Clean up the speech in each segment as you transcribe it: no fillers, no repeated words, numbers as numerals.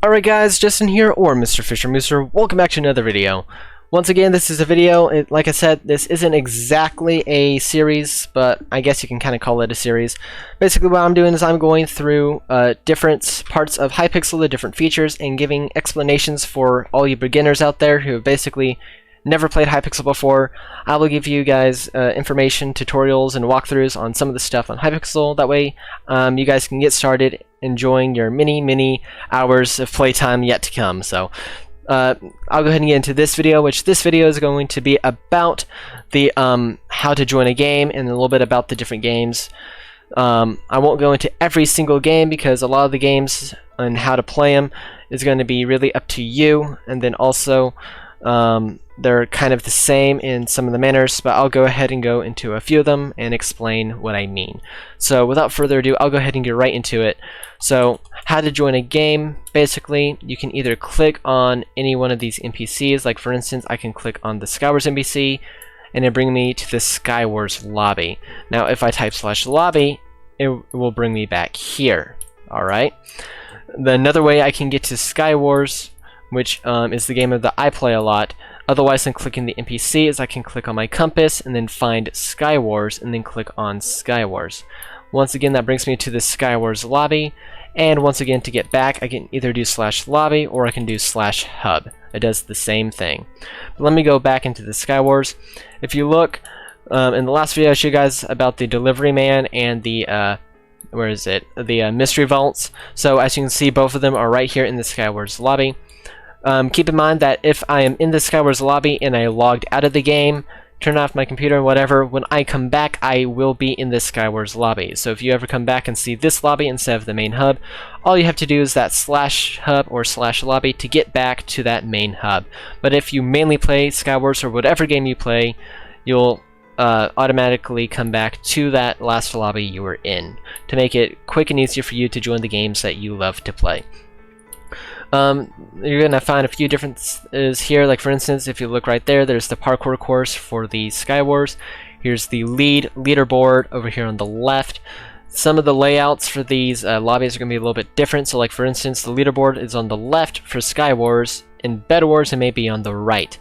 Alright guys, Justin here, or Mr. Fisher Mooser. Welcome back to another video. Once again, this is a video. Like I said, this isn't exactly a series, but I guess you can kind of call it a series. Basically what I'm doing is I'm going through different parts of Hypixel, the different features, and giving explanations for all you beginners out there who have basically never played Hypixel before. I will give you guys information, tutorials, and walkthroughs on some of the stuff on Hypixel. That way you guys can get started enjoying your many hours of playtime yet to come. So I'll go ahead and get into this video, which this video is going to be about the how to join a game and a little bit about the different games. I won't go into every single game because a lot of the games and how to play them is going to be really up to you, and then also they're kind of the same in some of the manners, but I'll go ahead and go into a few of them and explain what I mean. So without further ado, I'll go ahead and get right into it. So how to join a game, basically you can either click on any one of these NPCs, like for instance I can click on the Skywars NPC and it bring me to the Skywars lobby. Now if I type /lobby, it will bring me back here. Alright. Another way I can get to Skywars, which is the game that I play a lot, otherwise than clicking the NPC, is I can click on my compass and then find Skywars and then click on Skywars. Once again, that brings me to the Skywars lobby, and once again, to get back I can either do /lobby or I can do /hub. It does the same thing. But let me go back into the Skywars. If you look, in the last video I showed you guys about the delivery man and the where is it? The mystery vaults. So as you can see, both of them are right here in the Skywars lobby. Keep in mind that if I am in the Skywars lobby and I logged out of the game, turn off my computer or whatever, when I come back I will be in the Skywars lobby. So if you ever come back and see this lobby instead of the main hub, all you have to do is that /hub or /lobby to get back to that main hub. But if you mainly play Skywars or whatever game you play, you'll automatically come back to that last lobby you were in, to make it quick and easier for you to join the games that you love to play. You're gonna find a few differences here, like for instance if you look right there, there's the parkour course for the Skywars. Here's the leaderboard over here on the left. Some of the layouts for these lobbies are gonna be a little bit different, so like for instance the leaderboard is on the left for Skywars, in Bed Wars it may be on the right.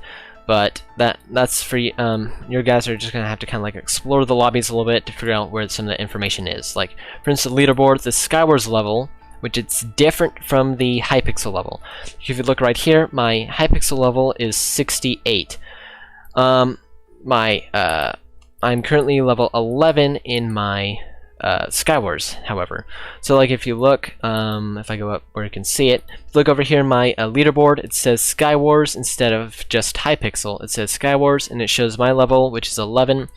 But that's for your guys are just gonna have to kind of like explore the lobbies a little bit to figure out where some of the information is. Like for instance, the leaderboard, the Skywars level, which it's different from the Hypixel level. If you look right here, my Hypixel level is 68. I'm currently level 11 in my Skywars, however. So like if you look, if I go up where you can see it, look over here in my leaderboard, it says Skywars instead of just Hypixel. It says Skywars and it shows my level, which is 11. And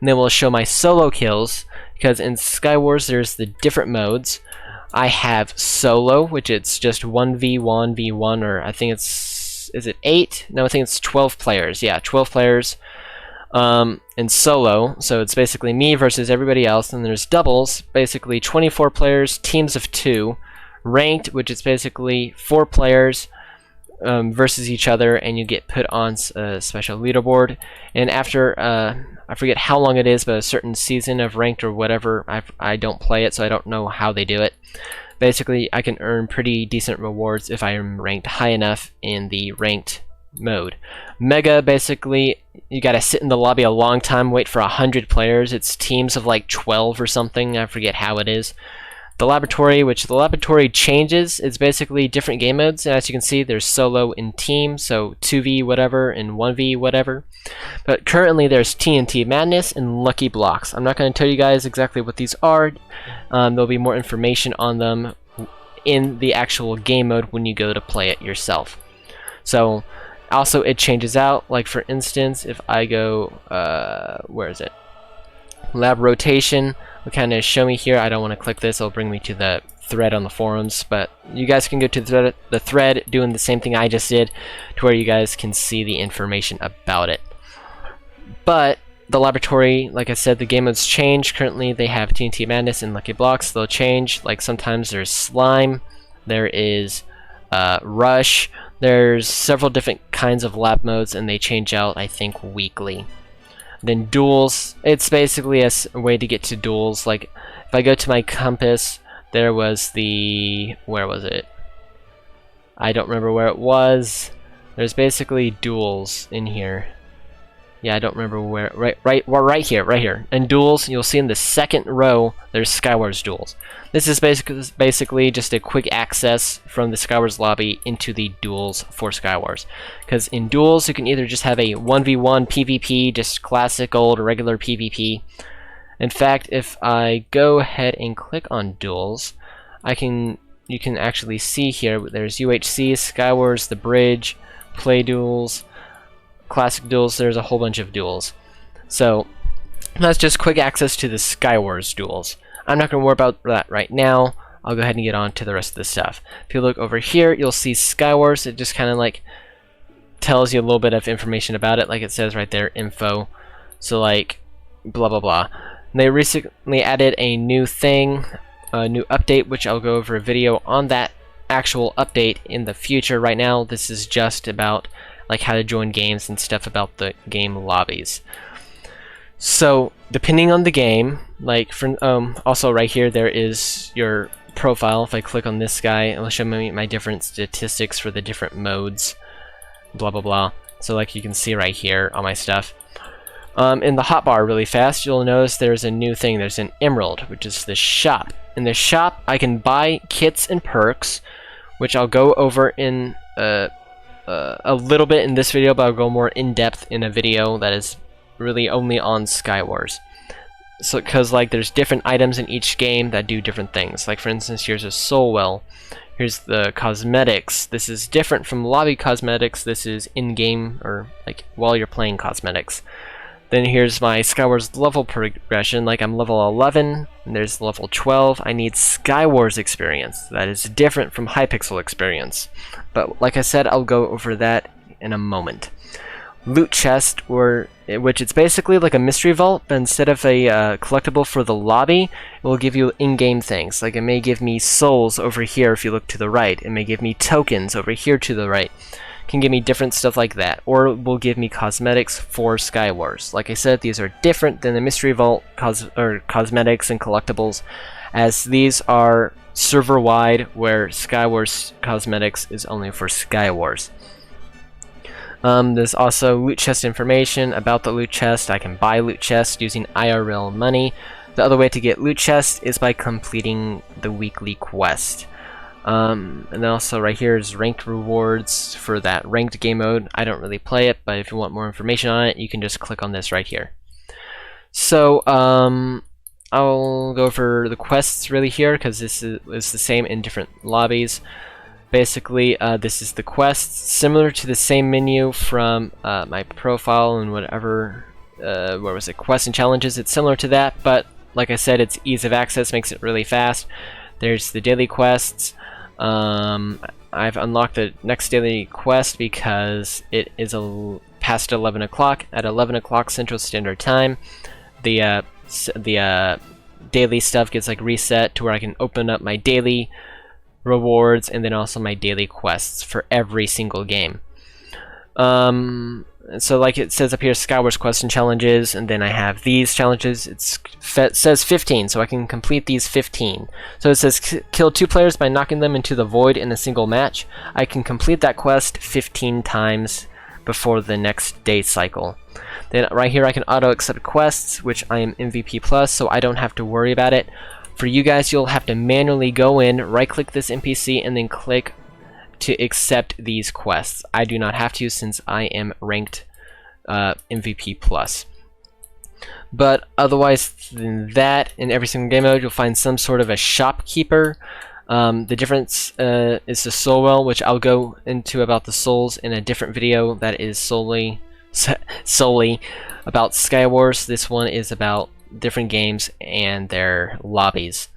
then we'll show my solo kills, because in Skywars there's the different modes. I have solo, which it's just 1v1v1, or I think it's, is it 8? No, I think it's 12 players. Yeah, 12 players in solo, so it's basically me versus everybody else. And there's doubles, basically 24 players, teams of 2. Ranked, which is basically 4 players versus each other, and you get put on a special leaderboard. And after I forget how long it is, but a certain season of ranked or whatever, I don't play it, so I don't know how they do it. Basically, I can earn pretty decent rewards if I am ranked high enough in the ranked mode. Mega, basically, you gotta sit in the lobby a long time, wait for 100 players. It's teams of like 12 or something, I forget how it is. The laboratory, which the laboratory changes, is basically different game modes, and as you can see there's solo and team, so 2v whatever and 1v whatever. But currently there's TNT Madness and Lucky Blocks. I'm not going to tell you guys exactly what these are. There'll be more information on them in the actual game mode when you go to play it yourself. So also it changes out, like for instance if I go, where is it? Lab rotation will kind of show me here. I don't want to click this, it'll bring me to the thread on the forums, but you guys can go to the thread doing the same thing I just did, to where you guys can see the information about it. But the laboratory, like I said, the game modes change. Currently they have TNT Madness and Lucky Blocks. They'll change, like sometimes there's Slime, there is Rush, there's several different kinds of lab modes, and they change out I think weekly. Then duels, it's basically a way to get to duels. Like if I go to my compass, there was the, where was it? I don't remember where it was. There's basically duels in here. Yeah, I don't remember where. Right here. And duels, you'll see in the second row, there's Skywars duels. This is basically just a quick access from the Skywars lobby into the duels for Skywars. Because in duels, you can either just have a 1v1 PvP, just classic old regular PvP. In fact, if I go ahead and click on duels, you can actually see here, there's UHC, Skywars, the bridge, play duels, classic duels, there's a whole bunch of duels. So that's just quick access to the Skywars duels. I'm not going to worry about that right now. I'll go ahead and get on to the rest of the stuff. If you look over here, you'll see Skywars. It just kind of like tells you a little bit of information about it, like it says right there, info. So like blah blah blah. And they recently added a new thing, a new update, which I'll go over a video on that actual update in the future. Right now, this is just about like how to join games and stuff about the game lobbies. So depending on the game, like for also right here there is your profile. If I click on this guy, it'll show me my different statistics for the different modes, blah blah blah. So like you can see right here on my stuff. In the hotbar really fast, you'll notice there's a new thing. There's an emerald, which is the shop. In the shop I can buy kits and perks, which I'll go over in a little bit in this video, but I'll go more in depth in a video that is really only on Skywars. So because like there's different items in each game that do different things. Like for instance, here's a soul well. Here's the cosmetics. This is different from lobby cosmetics. This is in-game or like while you're playing cosmetics. Then here's my Skywars level progression. Like I'm level 11, and there's level 12. I need Skywars experience. That is different from Hypixel experience. But like I said, I'll go over that in a moment. Loot chest, which it's basically like a mystery vault, but instead of a collectible for the lobby, it will give you in-game things. Like it may give me souls over here if you look to the right. It may give me tokens over here to the right. Can give me different stuff like that, or it will give me cosmetics for Skywars. Like I said, these are different than the mystery vault cosmetics and collectibles, as these are server-wide, where Skywars cosmetics is only for Skywars. There's also loot chest information about the loot chest. I can buy loot chest using IRL money. The other way to get loot chest is by completing the weekly quest. And then also right here is ranked rewards for that ranked game mode. I don't really play it, but if you want more information on it, you can just click on this right here. So I'll go over the quests really here, because this is the same in different lobbies. Basically, this is the quest, similar to the same menu from my profile and whatever, where was it, quests and challenges. It's similar to that, but like I said, it's ease of access, makes it really fast. There's the daily quests. I've unlocked the next daily quest because it is past 11 o'clock. At 11 o'clock Central Standard Time, the daily stuff gets like reset to where I can open up my daily rewards and then also my daily quests for every single game. So like it says up here, Skywars quests and challenges, and then I have these challenges. It says 15, so I can complete these 15. So it says kill 2 players by knocking them into the void in a single match. I can complete that quest 15 times before the next day cycle. Then right here I can auto accept quests, which I am MVP plus, so I don't have to worry about it. For you guys, you'll have to manually go in, right click this NPC, and then click to accept these quests. I do not have to, since I am ranked MVP plus. But otherwise than that, in every single game mode you'll find some sort of a shopkeeper. The difference is the soul well, which I'll go into about the souls in a different video that is solely about Skywars. This one is about different games and their lobbies.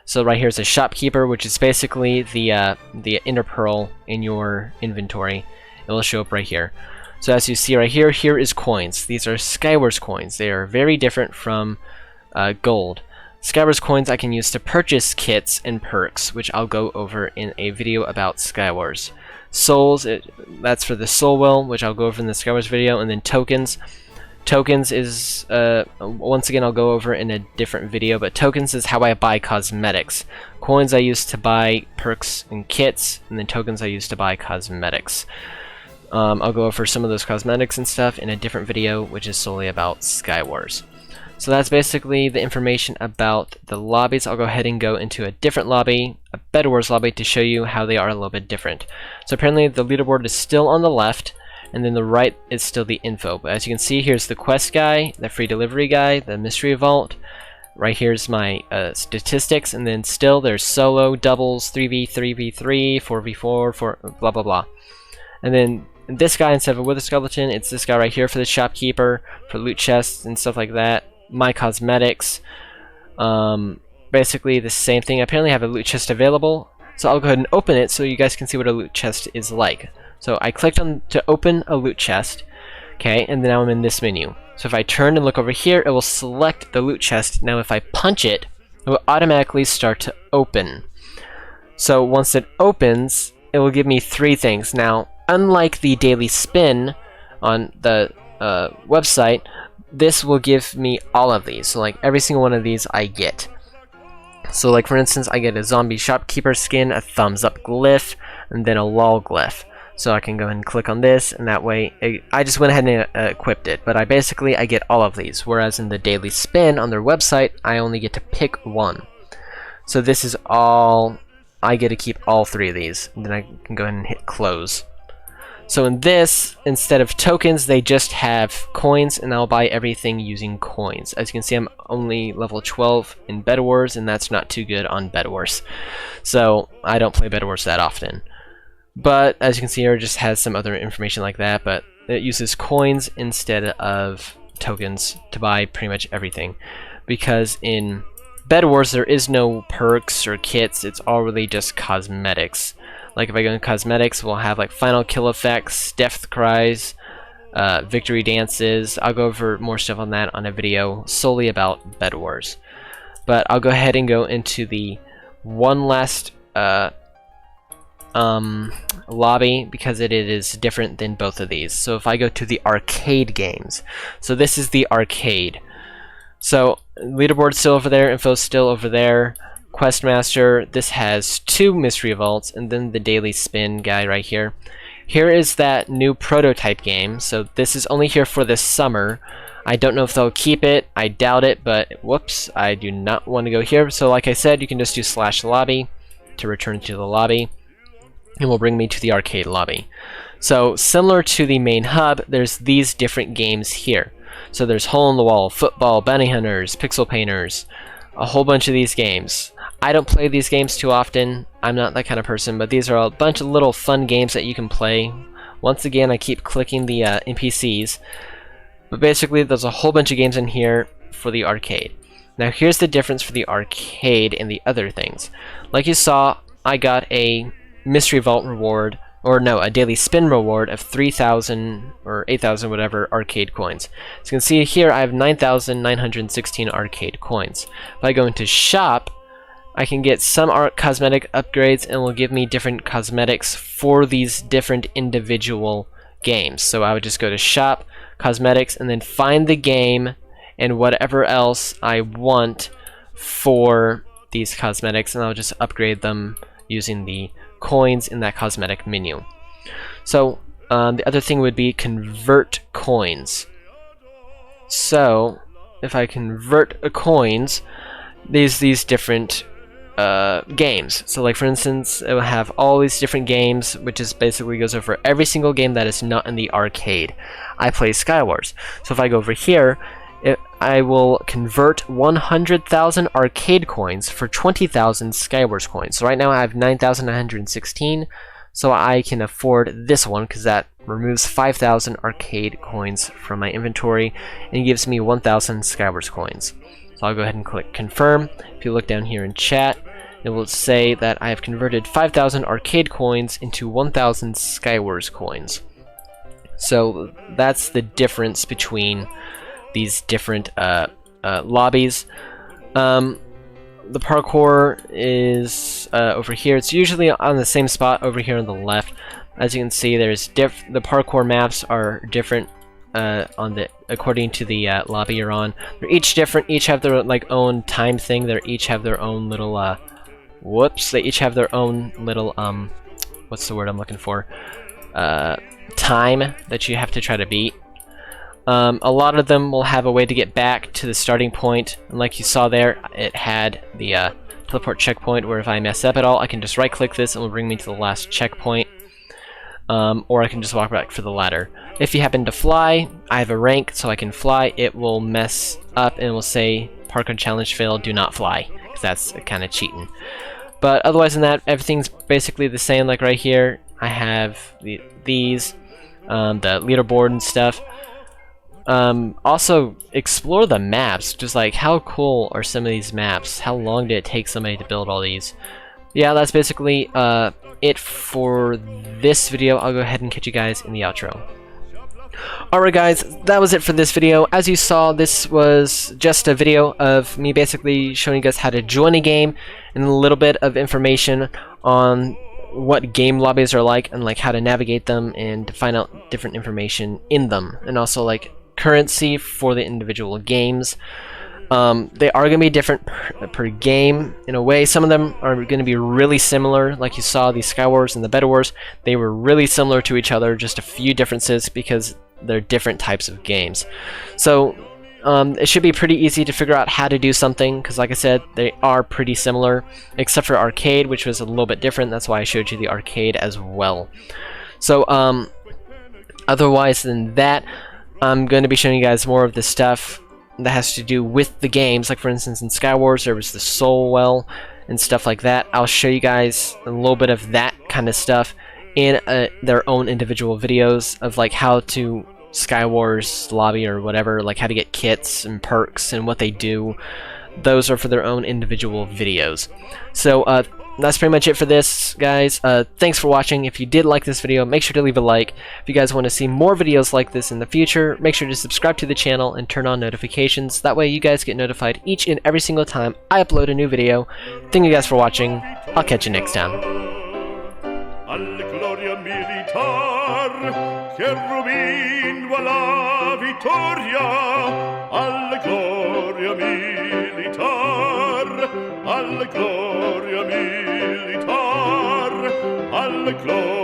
So right here is a shopkeeper, which is basically the ender pearl in your inventory. It will show up right here. So as you see right here, here is coins. These are Skywars coins. They are very different from gold. Skywars coins I can use to purchase kits and perks, which I'll go over in a video about Skywars. Souls, that's for the soul well, which I'll go over in the Skywars video, and then tokens. Tokens is, once again, I'll go over in a different video, but tokens is how I buy cosmetics. Coins I use to buy perks and kits, and then tokens I use to buy cosmetics. I'll go over some of those cosmetics and stuff in a different video, which is solely about Skywars. So that's basically the information about the lobbies. I'll go ahead and go into a different lobby, a Bed Wars lobby, to show you how they are a little bit different. So apparently the leaderboard is still on the left, and then the right is still the info. But as you can see, here's the quest guy, the free delivery guy, the mystery vault. Right here's my statistics, and then still there's solo, doubles, 3v, 3v3, 4v4, 4, blah blah blah. And then this guy, instead of a wither skeleton, it's this guy right here for the shopkeeper, for loot chests and stuff like that. My cosmetics, basically the same thing. I apparently have a loot chest available, so I'll go ahead and open it so you guys can see what a loot chest is like. So I clicked on to open a loot chest, okay, and then now I'm in this menu. So if I turn and look over here, it will select the loot chest. Now if I punch it, it will automatically start to open. So once it opens, it will give me 3 things. Now, unlike the daily spin on the website, this will give me all of these. So like every single one of these I get. So like for instance, I get a zombie shopkeeper skin, a thumbs up glyph, and then a lol glyph. So I can go ahead and click on this, and that way I just went ahead and equipped it. But I get all of these, whereas in the daily spin on their website, I only get to pick one. So this is all, I get to keep all 3 of these, and then I can go ahead and hit close. So in this, instead of tokens, they just have coins, and I'll buy everything using coins. As you can see, I'm only level 12 in Bed Wars, and that's not too good on Bed Wars. So I don't play Bed Wars that often. But as you can see here, it just has some other information like that, but it uses coins instead of tokens to buy pretty much everything. Because in Bed Wars, there is no perks or kits, it's all really just cosmetics. Like if I go in cosmetics, we'll have like final kill effects, death cries, victory dances. I'll go over more stuff on that on a video solely about Bed Wars. But I'll go ahead and go into the one last lobby, because it is different than both of these. So if I go to the arcade games, so this is the arcade. So leaderboard's still over there, info's still over there. Questmaster, this has 2 mystery vaults, and then the daily spin guy right here. Here is that new prototype game, so this is only here for this summer. I don't know if they'll keep it, I doubt it, but whoops, I do not want to go here. So like I said, you can just do /lobby to return to the lobby, and will bring me to the arcade lobby. So similar to the main hub, there's these different games here. So there's Hole in the Wall, Football, Bounty Hunters, Pixel Painters, a whole bunch of these games. I don't play these games too often, I'm not that kind of person, but these are a bunch of little fun games that you can play. Once again, I keep clicking the NPCs, but basically there's a whole bunch of games in here for the arcade. Now here's the difference for the arcade and the other things. Like you saw, I got a mystery vault reward, or no, a daily spin reward of 3,000 or 8,000 whatever arcade coins. As you can see here, I have 9,916 arcade coins. If I go into shop, I can get some cosmetic upgrades, and it will give me different cosmetics for these different individual games. So I would just go to shop, cosmetics, and then find the game and whatever else I want for these cosmetics, and I'll just upgrade them using the coins in that cosmetic menu. So the other thing would be convert coins. So if I convert coins, these different games. So like for instance, it will have all these different games, which is basically goes over every single game that is not in the arcade. I play Skywars. So if I go over here, I will convert 100,000 arcade coins for 20,000 Skywars coins. So right now I have 9,916, so I can afford this one because that removes 5,000 arcade coins from my inventory and gives me 1,000 Skywars coins. So I'll go ahead and click confirm. If you look down here in chat, it will say that I have converted 5,000 arcade coins into 1,000 Skywars coins. So that's the difference between these different lobbies. The parkour is over here. It's usually on the same spot over here on the left. As you can see, there's the parkour maps are different according to the lobby you're on. They're each different. Each have their like own time thing. They each have their own little whoops. They each have their own little what's the word I'm looking for? Time that you have to try to beat. A lot of them will have a way to get back to the starting point, and like you saw there, it had the teleport checkpoint where if I mess up at all, I can just right-click this and it will bring me to the last checkpoint. Or I can just walk back for the ladder. If you happen to fly, I have a rank so I can fly. It will mess up and it will say parkour challenge failed, do not fly, because that's kind of cheating. But otherwise than that, everything's basically the same. Like right here, I have these, the leaderboard and stuff. Also, explore the maps. Just like, how cool are some of these maps? How long did it take somebody to build all these? Yeah, that's basically it for this video. I'll go ahead and catch you guys in the outro. Alright guys, that was it for this video. As you saw, this was just a video of me basically showing you guys how to join a game and a little bit of information on what game lobbies are like and like how to navigate them and to find out different information in them, and also like currency for the individual games. They are going to be different per game in a way. Some of them are going to be really similar, like you saw the Sky Wars and the Bed Wars. They were really similar to each other, just a few differences because they're different types of games. So it should be pretty easy to figure out how to do something, because like I said, they are pretty similar, except for arcade, which was a little bit different. That's why I showed you the arcade as well. So otherwise than that, I'm going to be showing you guys more of the stuff that has to do with the games. Like for instance in Sky Wars there was the Soul Well and stuff like that. I'll show you guys a little bit of that kind of stuff in their own individual videos of like how to Sky Wars lobby or whatever, like how to get kits and perks and what they do. Those are for their own individual videos. So that's pretty much it for this, guys. Thanks for watching. If you did like this video, make sure to leave a like. If you guys want to see more videos like this in the future, make sure to subscribe to the channel and turn on notifications. That way you guys get notified each and every single time I upload a new video. Thank you guys for watching. I'll catch you next time. Alla gloria militar, cherubin va la vittoria. Alla gloria militar, alla gloria militar, alla gloria.